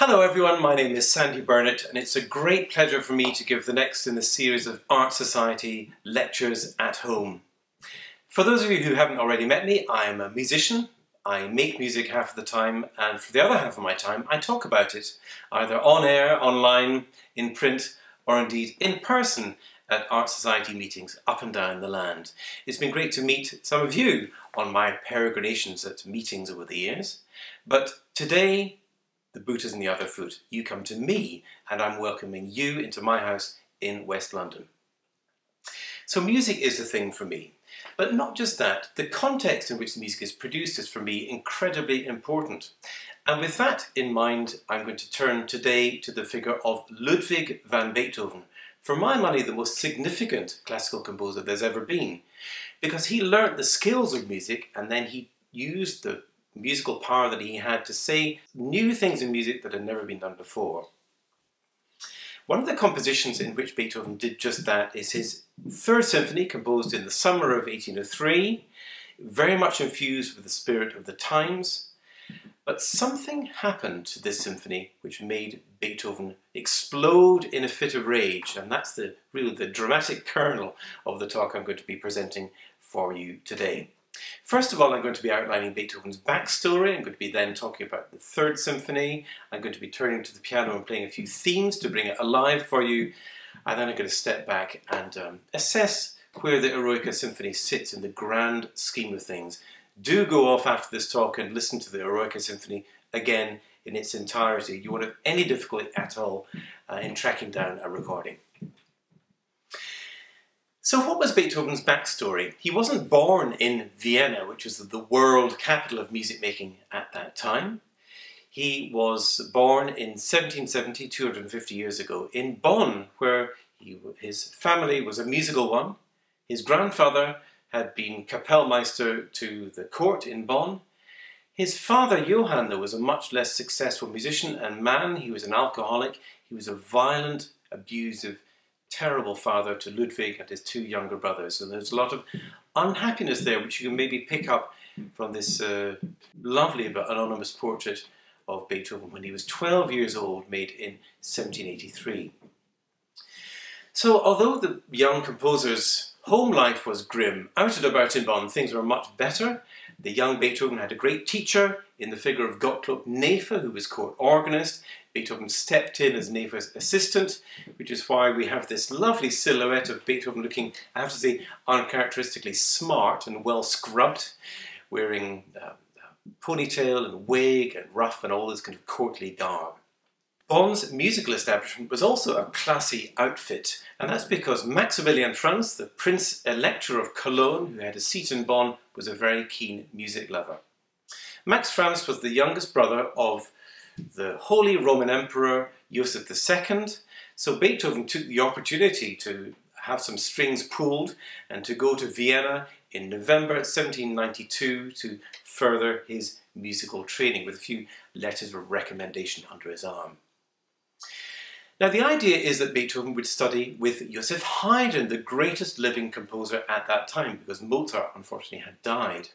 Hello everyone, my name is Sandy Burnett and it's a great pleasure for me to give the next in the series of Art Society lectures at home. For those of you who haven't already met me, I am a musician. I make music half of the time, and for the other half of my time I talk about it, either on air, online, in print, or indeed in person at Art Society meetings up and down the land. It's been great to meet some of you on my peregrinations at meetings over the years, but today the boot is in the other foot. You come to me and I'm welcoming you into my house in West London. So music is a thing for me, but not just that. The context in which the music is produced is for me incredibly important. And with that in mind, I'm going to turn today to the figure of Ludwig van Beethoven, for my money the most significant classical composer there's ever been, because he learnt the skills of music and then he used the musical power that he had to say new things in music that had never been done before. One of the compositions in which Beethoven did just that is his Third Symphony, composed in the summer of 1803, very much infused with the spirit of the times. But something happened to this symphony which made Beethoven explode in a fit of rage, and that's the dramatic kernel of the talk I'm going to be presenting for you today. First of all, I'm going to be outlining Beethoven's backstory. I'm going to be then talking about the Third Symphony. I'm going to be turning to the piano and playing a few themes to bring it alive for you. And then I'm going to step back and assess where the Eroica Symphony sits in the grand scheme of things. Do go off after this talk and listen to the Eroica Symphony again in its entirety. You won't have any difficulty at all in tracking down a recording. So what was Beethoven's backstory? He wasn't born in Vienna, which was the world capital of music making at that time. He was born in 1770, 250 years ago, in Bonn, where his family was a musical one. His grandfather had been Kapellmeister to the court in Bonn. His father, Johann, though, was a much less successful musician and man. He was an alcoholic. He was a violent, abusive, terrible father to Ludwig and his two younger brothers. So there's a lot of unhappiness there, which you can maybe pick up from this lovely but anonymous portrait of Beethoven when he was 12 years old, made in 1783. So although the young composer's home life was grim, out and about in Bonn things were much better. The young Beethoven had a great teacher in the figure of Gottlob Neefe, who was court organist. Beethoven stepped in as Neefe's assistant, which is why we have this lovely silhouette of Beethoven looking, I have to say, uncharacteristically smart and well scrubbed, wearing ponytail and wig and ruff and all this kind of courtly garb. Bonn's musical establishment was also a classy outfit, and that's because Maximilian Franz, the Prince Elector of Cologne, who had a seat in Bonn, was a very keen music lover. Max Franz was the youngest brother of the Holy Roman Emperor Joseph II, so Beethoven took the opportunity to have some strings pulled and to go to Vienna in November 1792 to further his musical training with a few letters of recommendation under his arm. Now the idea is that Beethoven would study with Joseph Haydn, the greatest living composer at that time, because Mozart unfortunately had died.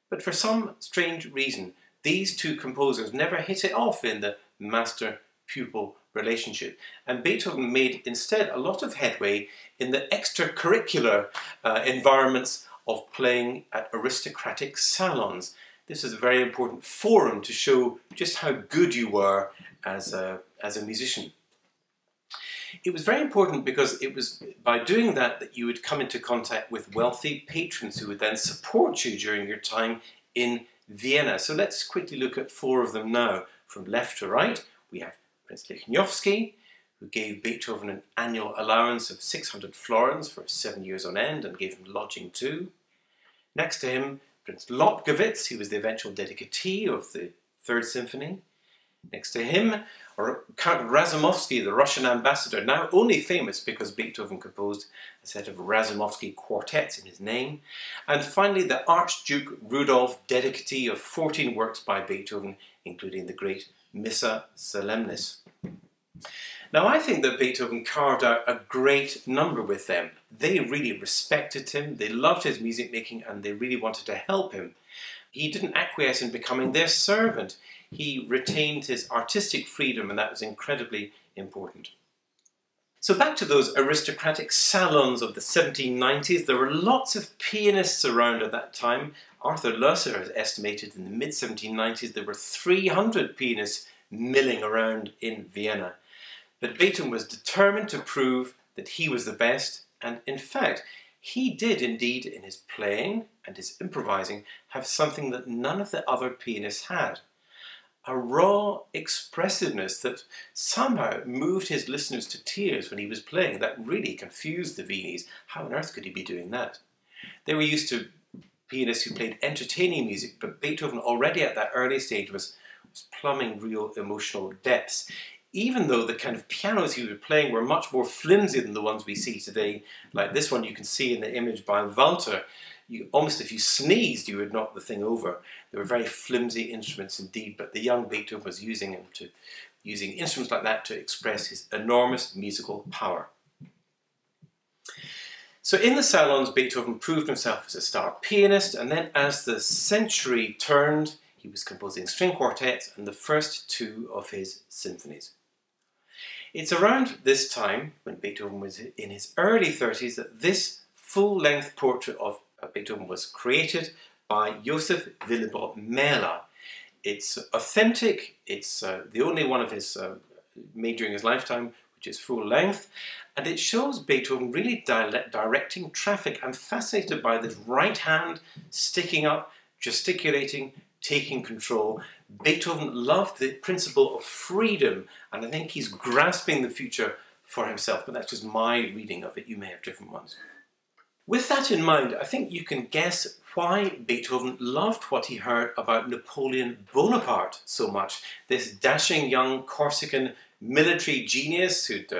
But for some strange reason, these two composers never hit it off in the master-pupil relationship, and Beethoven made instead a lot of headway in the extracurricular environments of playing at aristocratic salons. This is a very important forum to show just how good you were as a musician. It was very important because it was by doing that that you would come into contact with wealthy patrons who would then support you during your time in Vienna. So let's quickly look at four of them now. From left to right, we have Prince Lichnowsky, who gave Beethoven an annual allowance of 600 florins for 7 years on end and gave him lodging too. Next to him, Prince Lobkowitz, who was the eventual dedicatee of the Third Symphony. Next to him, Count Razumovsky, the Russian ambassador, now only famous because Beethoven composed a set of Razumovsky quartets in his name. And finally, the Archduke Rudolph, dedicatee of 14 works by Beethoven, including the great Missa Solemnis. Now, I think that Beethoven carved out a great number with them. They really respected him, they loved his music making, and they really wanted to help him. He didn't acquiesce in becoming their servant. He retained his artistic freedom, and that was incredibly important. So back to those aristocratic salons of the 1790s, there were lots of pianists around at that time. Arthur Loesser has estimated in the mid-1790s there were 300 pianists milling around in Vienna. But Beethoven was determined to prove that he was the best, and in fact, he did indeed, in his playing and his improvising, have something that none of the other pianists had. A raw expressiveness that somehow moved his listeners to tears when he was playing. That really confused the Viennese. How on earth could he be doing that? They were used to pianists who played entertaining music, but Beethoven already at that early stage was plumbing real emotional depths. Even though the kind of pianos he was playing were much more flimsy than the ones we see today, like this one you can see in the image by Walter. Almost if you sneezed, you would knock the thing over. They were very flimsy instruments indeed, but the young Beethoven was using instruments like that to express his enormous musical power. So in the salons, Beethoven proved himself as a star pianist, and then as the century turned, he was composing string quartets and the first two of his symphonies. It's around this time, when Beethoven was in his early 30s, that this full-length portrait of Beethoven was created by Joseph Willibald Mähler. It's authentic, it's the only one of his made during his lifetime, which is full length, and it shows Beethoven really directing traffic. I'm fascinated by this right hand sticking up, gesticulating, taking control. Beethoven loved the principle of freedom, and I think he's grasping the future for himself, but that's just my reading of it. You may have different ones. With that in mind, I think you can guess why Beethoven loved what he heard about Napoleon Bonaparte so much. This dashing young Corsican military genius who'd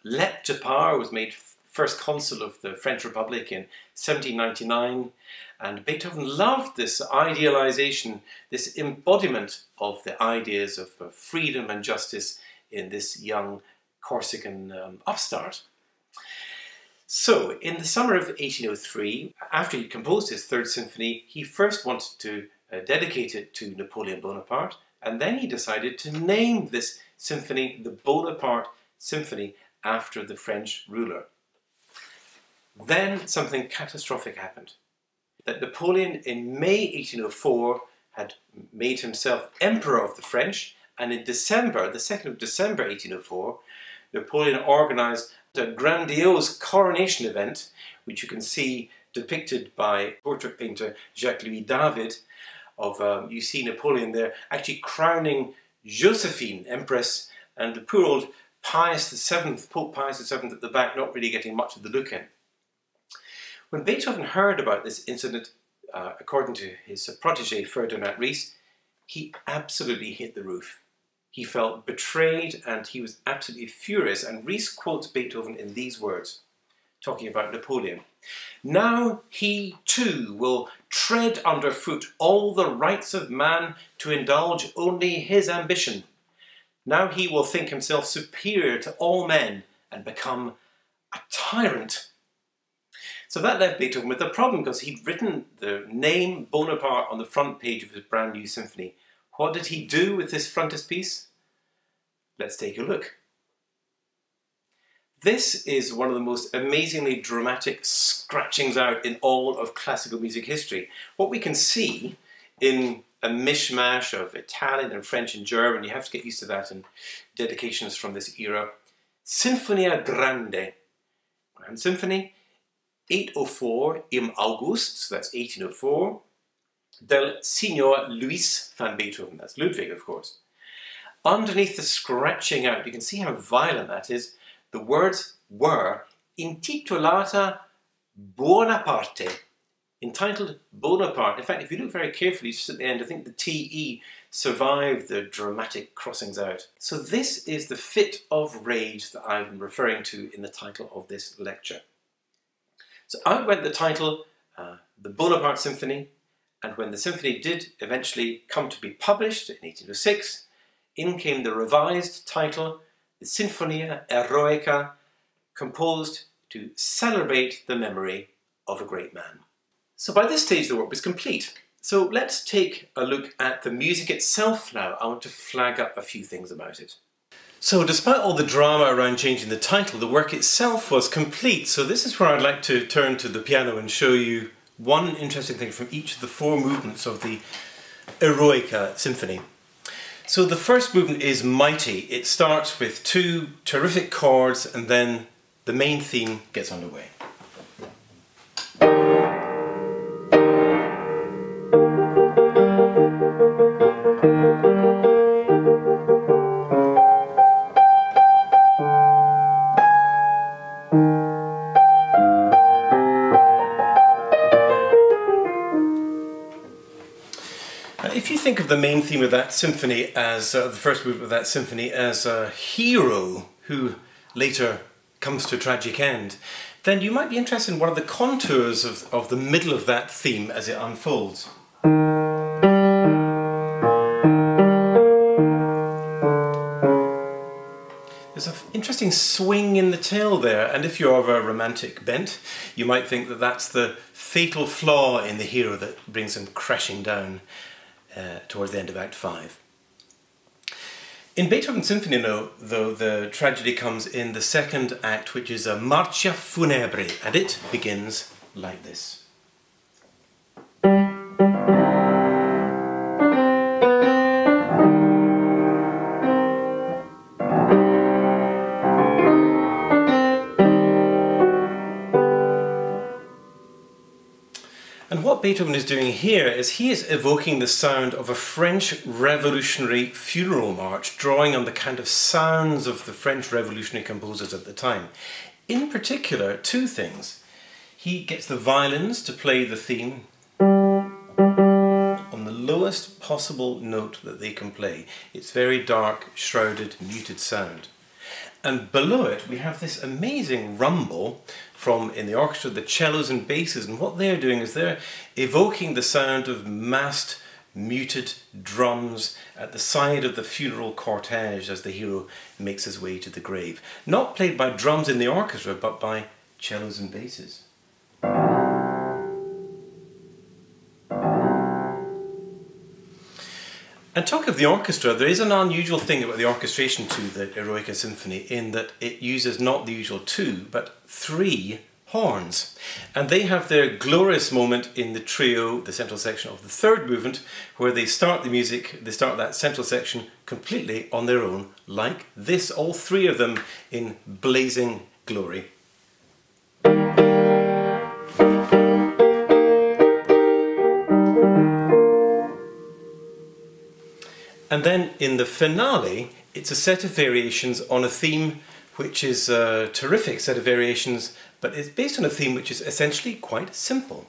leapt to power, was made first consul of the French Republic in 1799. And Beethoven loved this idealization, this embodiment of the ideas of freedom and justice in this young Corsican upstart. So, in the summer of 1803, after he composed his Third Symphony, he first wanted to dedicate it to Napoleon Bonaparte, and then he decided to name this symphony the Bonaparte Symphony after the French ruler. Then something catastrophic happened. That Napoleon in May 1804 had made himself Emperor of the French, and in December, the 2nd of December 1804, Napoleon organized a grandiose coronation event, which you can see depicted by portrait painter Jacques-Louis David. You see Napoleon there actually crowning Josephine, Empress, and the poor old Pius VII, Pope Pius VII at the back, not really getting much of the look in. When Beethoven heard about this incident, according to his protege Ferdinand Ries, he absolutely hit the roof. He felt betrayed and he was absolutely furious. And Ries quotes Beethoven in these words, talking about Napoleon. "Now he too will tread underfoot all the rights of man to indulge only his ambition. Now he will think himself superior to all men and become a tyrant." So that left Beethoven with a problem, because he'd written the name Bonaparte on the front page of his brand new symphony. What did he do with this frontispiece? Let's take a look. This is one of the most amazingly dramatic scratchings out in all of classical music history. What we can see in a mishmash of Italian and French and German, you have to get used to that in dedications from this era. Sinfonia Grande, Grand Symphony, 804 im August, so that's 1804, del Signor Louis van Beethoven, that's Ludwig of course. Underneath the scratching out, you can see how violent that is. The words were intitolata Bonaparte, entitled Bonaparte. In fact, if you look very carefully just at the end, I think the TE survived the dramatic crossings out. So this is the fit of rage that I'm referring to in the title of this lecture. So out went the title, the Bonaparte Symphony, and when the symphony did eventually come to be published in 1806, in came the revised title, the Sinfonia Eroica, composed to celebrate the memory of a great man. So by this stage the work was complete. So let's take a look at the music itself now. I want to flag up a few things about it. So despite all the drama around changing the title, the work itself was complete. So this is where I'd like to turn to the piano and show you one interesting thing from each of the four movements of the Eroica Symphony. So the first movement is mighty. It starts with two terrific chords and then the main theme gets underway. If you think of the main theme of that symphony as, the first movement of that symphony, as a hero who later comes to a tragic end, then you might be interested in one of the contours of the middle of that theme as it unfolds. There's an interesting swing in the tail there, and if you're of a romantic bent, you might think that that's the fatal flaw in the hero that brings him crashing down towards the end of Act 5. In Beethoven's symphony, though, the tragedy comes in the second act, which is a Marcia Funebre, and it begins like this. And what Beethoven is doing here is he is evoking the sound of a French revolutionary funeral march, drawing on the kind of sounds of the French revolutionary composers at the time. In particular, two things. He gets the violins to play the theme on the lowest possible note that they can play. It's very dark, shrouded, muted sound. And below it we have this amazing rumble from, in the orchestra, the cellos and basses, and what they're doing is they're evoking the sound of massed, muted drums at the side of the funeral cortege as the hero makes his way to the grave. Not played by drums in the orchestra, but by cellos and basses. And talk of the orchestra, there is an unusual thing about the orchestration to the Eroica Symphony in that it uses not the usual two, but three horns. And they have their glorious moment in the trio, the central section of the third movement, where they start the music, they start that central section completely on their own, like this, all three of them in blazing glory. And then in the finale, it's a set of variations on a theme which is a terrific set of variations, but it's based on a theme which is essentially quite simple.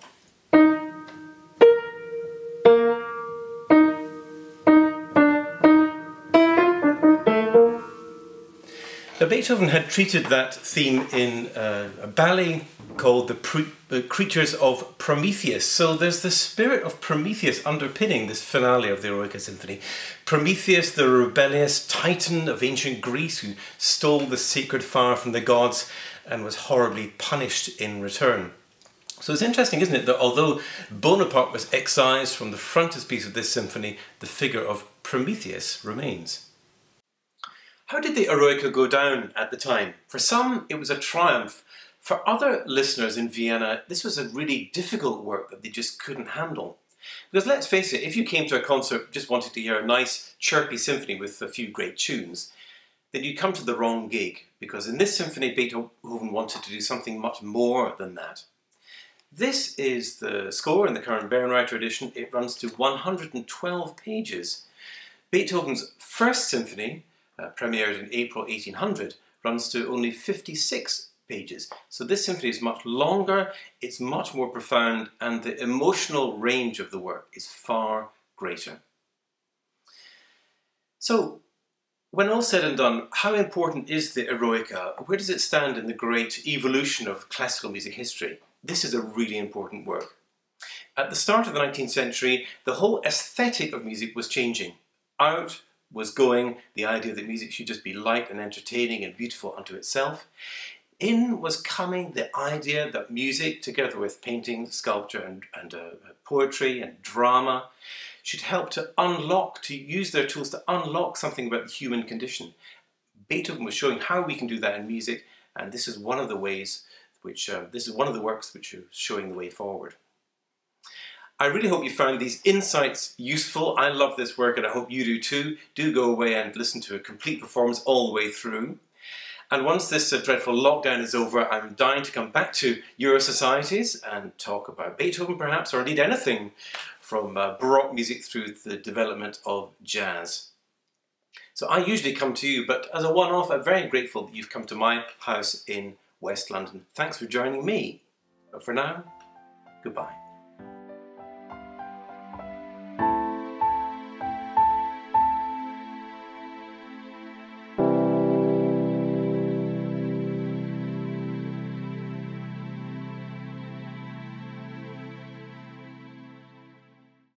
Now, Beethoven had treated that theme in a ballet called the Creatures of Prometheus. So there's the spirit of Prometheus underpinning this finale of the Eroica Symphony. Prometheus, the rebellious titan of ancient Greece who stole the sacred fire from the gods and was horribly punished in return. So it's interesting, isn't it, that although Bonaparte was excised from the frontispiece of this symphony, the figure of Prometheus remains. How did the Eroica go down at the time? For some, it was a triumph. For other listeners in Vienna, this was a really difficult work that they just couldn't handle. Because let's face it, if you came to a concert just wanting to hear a nice, chirpy symphony with a few great tunes, then you'd come to the wrong gig, because in this symphony, Beethoven wanted to do something much more than that. This is the score in the current Bernreiter edition. It runs to 112 pages. Beethoven's first symphony, premiered in April 1800, runs to only 56 pages. So this symphony is much longer, it's much more profound, and the emotional range of the work is far greater. So, when all said and done, how important is the Eroica? Where does it stand in the great evolution of classical music history? This is a really important work. At the start of the 19th century, the whole aesthetic of music was changing. Out was going, the idea that music should just be light and entertaining and beautiful unto itself, in was coming the idea that music, together with painting, sculpture and poetry and drama, should help to unlock, to use their tools to unlock something about the human condition. Beethoven was showing how we can do that in music, and this is one of the ways which, this is one of the works which are showing the way forward. I really hope you found these insights useful. I love this work and I hope you do too. Do go away and listen to a complete performance all the way through. And once this dreadful lockdown is over, I'm dying to come back to Euro Societies and talk about Beethoven perhaps, or indeed anything from Baroque music through the development of jazz. So I usually come to you, but as a one-off, I'm very grateful that you've come to my house in West London. Thanks for joining me. But for now, goodbye.